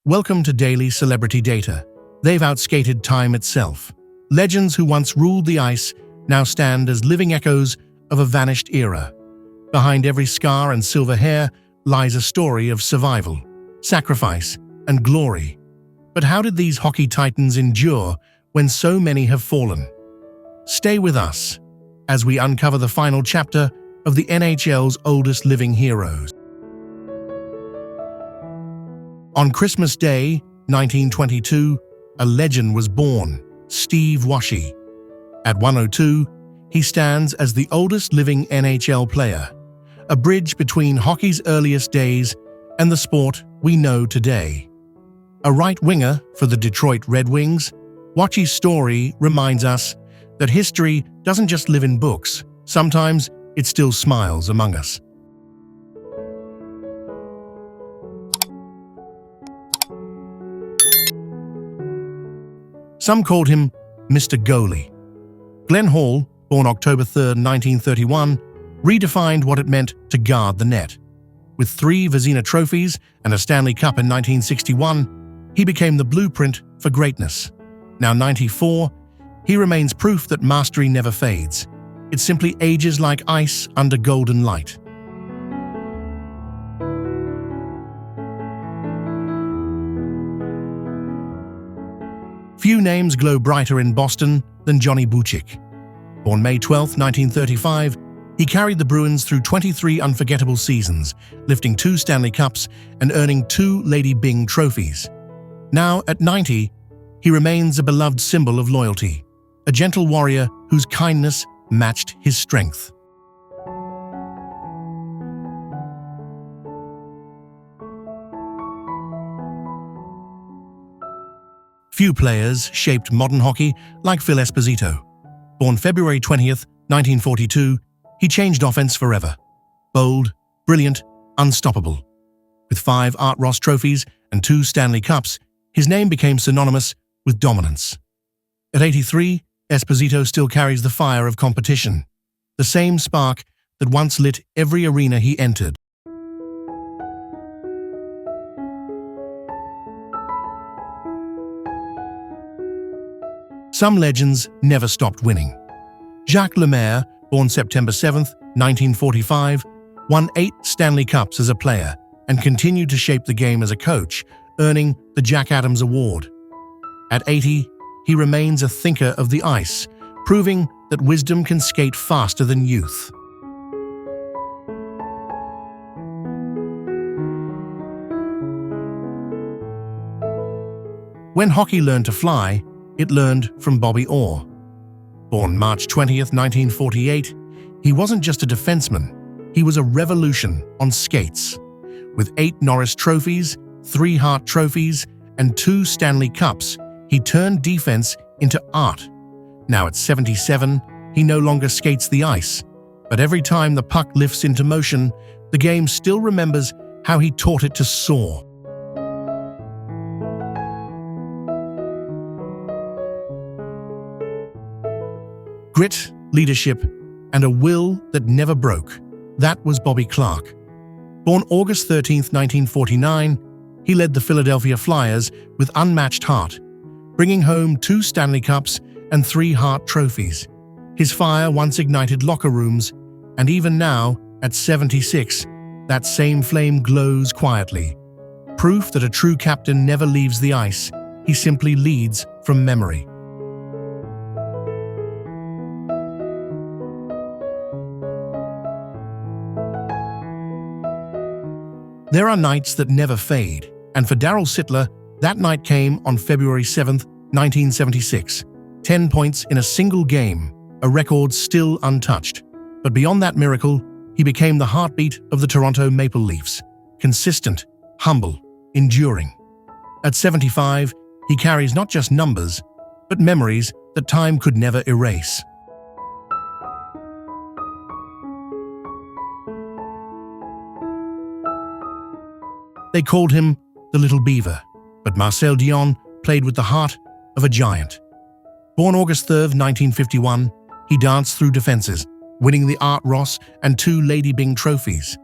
Welcome to Daily Celebrity Data. They've outskated time itself. Legends who once ruled the ice now stand as living echoes of a vanished era. Behind every scar and silver hair lies a story of survival, sacrifice, and glory. But how did these hockey titans endure when so many have fallen? Stay with us as we uncover the final chapter of the NHL's oldest living heroes. On Christmas Day, 1922, a legend was born, Steve Washy. At 102, he stands as the oldest living NHL player, a bridge between hockey's earliest days and the sport we know today. A right winger for the Detroit Red Wings, Washy's story reminds us that history doesn't just live in books, sometimes it still smiles among us. Some called him Mr. Goalie. Glenn Hall, born October 3, 1931, redefined what it meant to guard the net. With 3 Vezina trophies and a Stanley Cup in 1961, he became the blueprint for greatness. Now 94, he remains proof that mastery never fades. It simply ages like ice under golden light. Few names glow brighter in Boston than Johnny Bucyk. Born May 12, 1935, he carried the Bruins through 23 unforgettable seasons, lifting 2 Stanley Cups and earning 2 Lady Byng trophies. Now, at 90, he remains a beloved symbol of loyalty, a gentle warrior whose kindness matched his strength. Few players shaped modern hockey like Phil Esposito. Born February 20th, 1942, he changed offense forever. Bold, brilliant, unstoppable. With 5 Art Ross trophies and 2 Stanley Cups, his name became synonymous with dominance. At 83, Esposito still carries the fire of competition, the same spark that once lit every arena he entered. Some legends never stopped winning. Jacques Lemaire, born September 7, 1945, won 8 Stanley Cups as a player and continued to shape the game as a coach, earning the Jack Adams Award. At 80, he remains a thinker of the ice, proving that wisdom can skate faster than youth. When hockey learned to fly, it learned from Bobby Orr. Born March 20th, 1948, he wasn't just a defenseman, he was a revolution on skates. With 8 Norris trophies, 3 Hart trophies, and 2 Stanley Cups, he turned defense into art. Now at 77, he no longer skates the ice, but every time the puck lifts into motion, the game still remembers how he taught it to soar. Grit, leadership, and a will that never broke. That was Bobby Clarke. Born August 13, 1949, he led the Philadelphia Flyers with unmatched heart, bringing home 2 Stanley Cups and 3 Hart trophies. His fire once ignited locker rooms, and even now, at 76, that same flame glows quietly. Proof that a true captain never leaves the ice, he simply leads from memory. There are nights that never fade, and for Darryl Sittler, that night came on February 7, 1976. 10 points in a single game, a record still untouched. But beyond that miracle, he became the heartbeat of the Toronto Maple Leafs. Consistent, humble, enduring. At 75, he carries not just numbers, but memories that time could never erase. They called him the Little Beaver, but Marcel Dion played with the heart of a giant. Born August 3, 1951, he danced through defenses, winning the Art Ross and 2 Lady Byng trophies.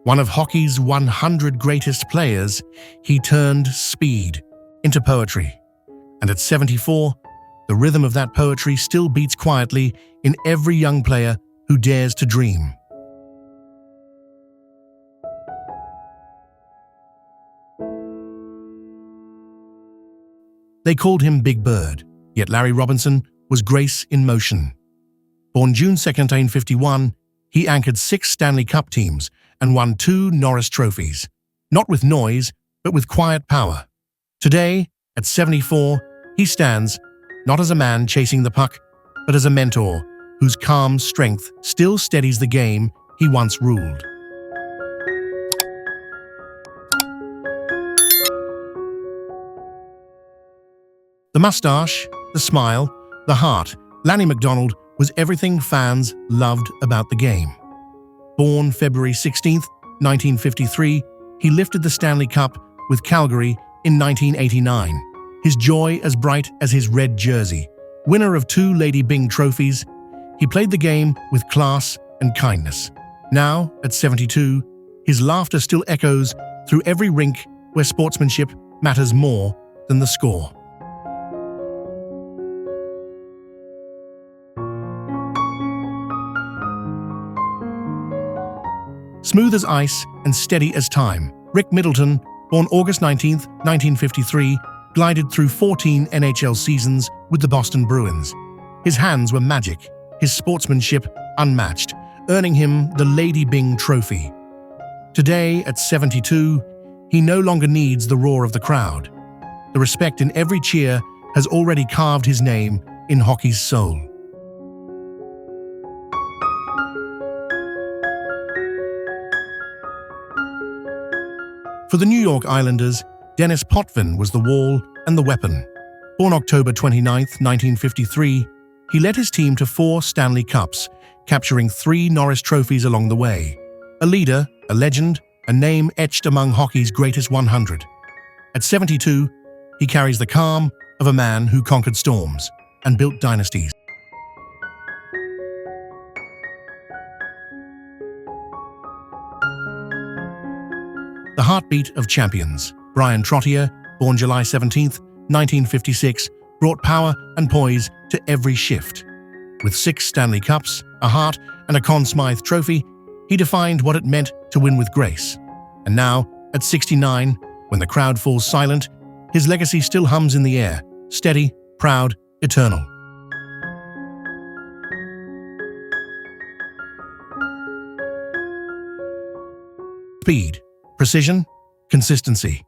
One of hockey's 100 greatest players, he turned speed into poetry. And at 74, the rhythm of that poetry still beats quietly in every young player who dares to dream. They called him Big Bird, yet Larry Robinson was grace in motion. Born June 2, 1951, he anchored 6 Stanley Cup teams and won 2 Norris trophies, not with noise, but with quiet power. Today, at 74, he stands not as a man chasing the puck, but as a mentor whose calm strength still steadies the game he once ruled. The mustache, the smile, the heart, Lanny McDonald was everything fans loved about the game. Born February 16, 1953, he lifted the Stanley Cup with Calgary in 1989, his joy as bright as his red jersey. Winner of 2 Lady Byng trophies, he played the game with class and kindness. Now, at 72, his laughter still echoes through every rink where sportsmanship matters more than the score. Smooth as ice and steady as time, Rick Middleton, born August 19, 1953, glided through 14 NHL seasons with the Boston Bruins. His hands were magic, his sportsmanship unmatched, earning him the Lady Byng Trophy. Today, at 72, he no longer needs the roar of the crowd. The respect in every cheer has already carved his name in hockey's soul. For the New York Islanders, Dennis Potvin was the wall and the weapon. Born October 29, 1953, he led his team to 4 Stanley Cups, capturing 3 Norris trophies along the way. A leader, a legend, a name etched among hockey's greatest 100. At 72, he carries the calm of a man who conquered storms and built dynasties. The heartbeat of champions, Brian Trottier, born July 17, 1956, brought power and poise to every shift. With 6 Stanley Cups, a Hart, and a Conn Smythe trophy, he defined what it meant to win with grace. And now, at 69, when the crowd falls silent, his legacy still hums in the air, steady, proud, eternal. Speed, precision, consistency.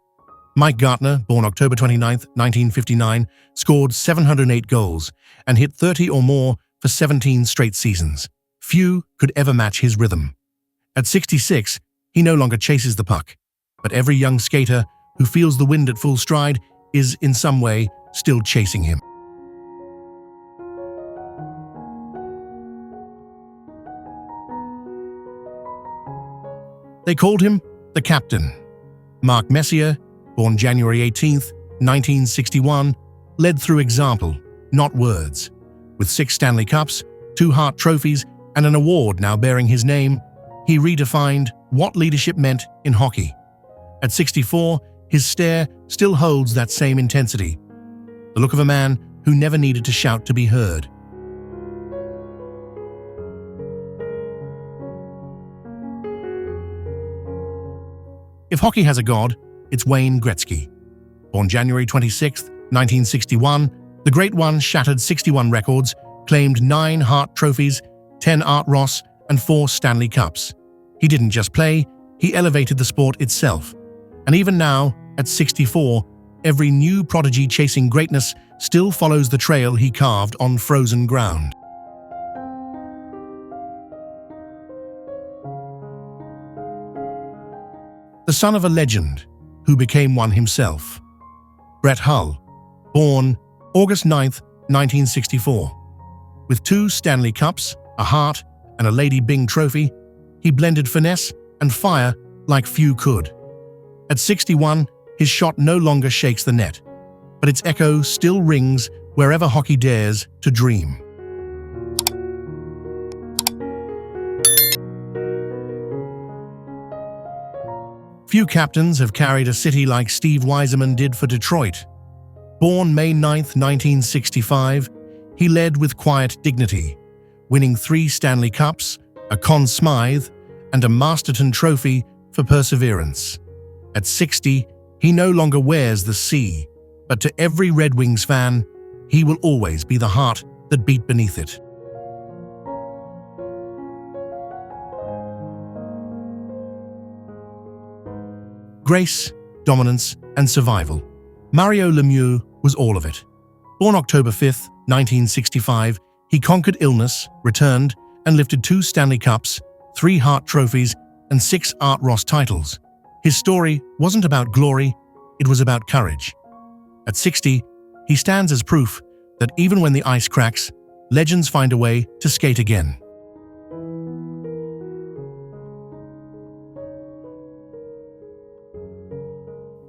Mike Gartner, born October 29, 1959, scored 708 goals and hit 30 or more for 17 straight seasons. Few could ever match his rhythm. At 66, he no longer chases the puck, but every young skater who feels the wind at full stride is, in some way, still chasing him. They called him the Captain. Mark Messier, born January 18, 1961, led through example, not words. With 6 Stanley Cups, 2 Hart trophies, and an award now bearing his name, he redefined what leadership meant in hockey. At 64, his stare still holds that same intensity, the look of a man who never needed to shout to be heard. If hockey has a god, it's Wayne Gretzky. Born January 26, 1961, the Great One shattered 61 records, claimed 9 Hart trophies, 10 Art Ross, and 4 Stanley Cups. He didn't just play, he elevated the sport itself. And even now, at 64, every new prodigy chasing greatness still follows the trail he carved on frozen ground. The son of a legend who became one himself. Brett Hull, born August 9, 1964. With 2 Stanley Cups, a Hart, and a Lady Byng trophy, he blended finesse and fire like few could. At 61, his shot no longer shakes the net, but its echo still rings wherever hockey dares to dream. Few captains have carried a city like Steve Yzerman did for Detroit. Born May 9, 1965, he led with quiet dignity, winning 3 Stanley Cups, a Conn Smythe, and a Masterton Trophy for perseverance. At 60, he no longer wears the C, but to every Red Wings fan, he will always be the heart that beat beneath it. Grace, dominance, and survival. Mario Lemieux was all of it. Born October 5, 1965, he conquered illness, returned, and lifted 2 Stanley Cups, 3 Hart trophies, and 6 Art Ross titles. His story wasn't about glory, it was about courage. At 60, he stands as proof that even when the ice cracks, legends find a way to skate again.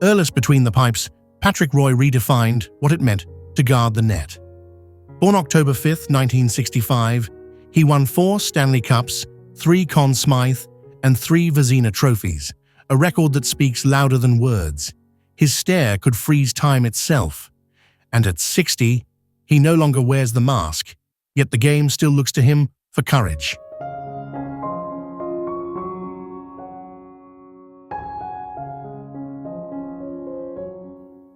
Earless between the pipes, Patrick Roy redefined what it meant to guard the net. Born October 5, 1965, he won 4 Stanley Cups, 3 Conn Smythe, and 3 Vezina trophies, a record that speaks louder than words. His stare could freeze time itself. And at 60, he no longer wears the mask, yet the game still looks to him for courage.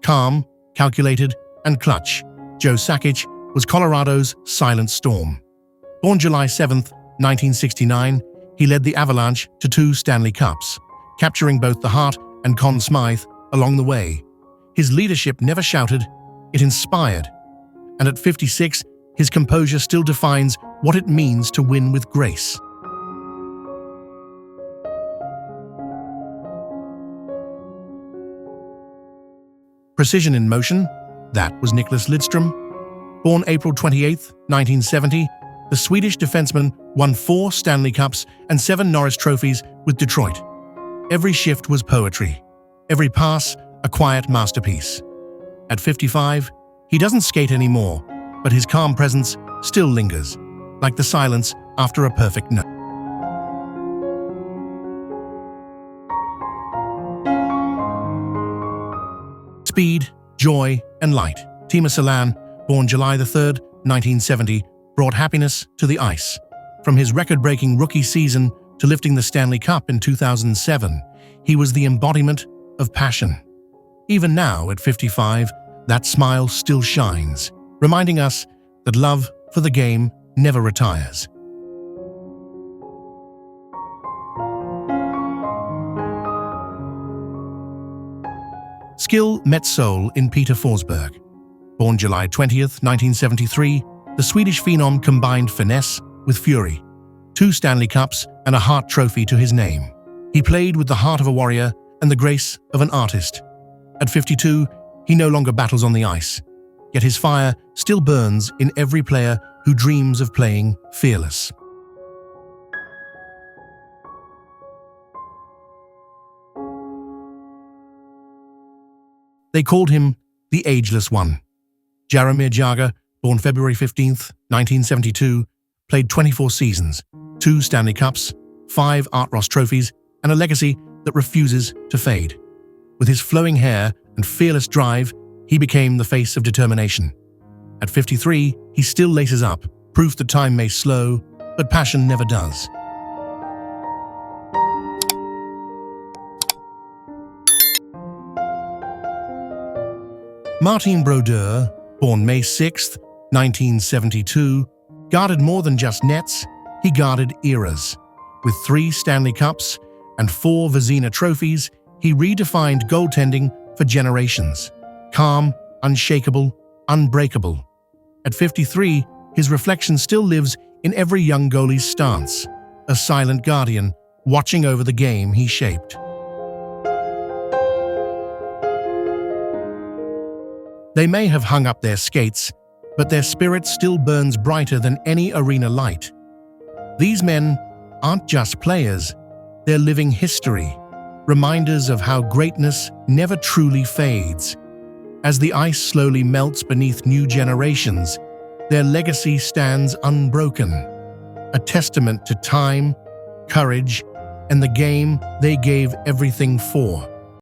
Calm, calculated, and clutch, Joe Sakic was Colorado's silent storm. Born July 7, 1969, he led the Avalanche to 2 Stanley Cups, capturing both the Hart and Conn Smythe along the way. His leadership never shouted, it inspired. And at 56, his composure still defines what it means to win with grace. Precision in motion, that was Nicklas Lidström. Born April 28, 1970, the Swedish defenseman won 4 Stanley Cups and 7 Norris trophies with Detroit. Every shift was poetry, every pass a quiet masterpiece. At 55, he doesn't skate anymore, but his calm presence still lingers, like the silence after a perfect note. Speed, joy, and light. Teemu Selänne, born July 3, 1970, brought happiness to the ice. From his record-breaking rookie season to lifting the Stanley Cup in 2007, he was the embodiment of passion. Even now, at 55, that smile still shines, reminding us that love for the game never retires. Skill met soul in Peter Forsberg. Born July 20, 1973, the Swedish phenom combined finesse with fury. 2 Stanley Cups and a Hart trophy to his name. He played with the heart of a warrior and the grace of an artist. At 52, he no longer battles on the ice, yet his fire still burns in every player who dreams of playing fearless. They called him the Ageless One. Jaromir Jagr, born February 15, 1972, played 24 seasons, 2 Stanley Cups, 5 Art Ross trophies, and a legacy that refuses to fade. With his flowing hair and fearless drive, he became the face of determination. At 53, he still laces up, proof that time may slow, but passion never does. Martin Brodeur, born May 6, 1972, guarded more than just nets, he guarded eras. With 3 Stanley Cups and 4 Vezina trophies, he redefined goaltending for generations. Calm, unshakable, unbreakable. At 53, his reflection still lives in every young goalie's stance, a silent guardian watching over the game he shaped. They may have hung up their skates, but their spirit still burns brighter than any arena light. These men aren't just players, they're living history, reminders of how greatness never truly fades. As the ice slowly melts beneath new generations, their legacy stands unbroken, a testament to time, courage, and the game they gave everything for.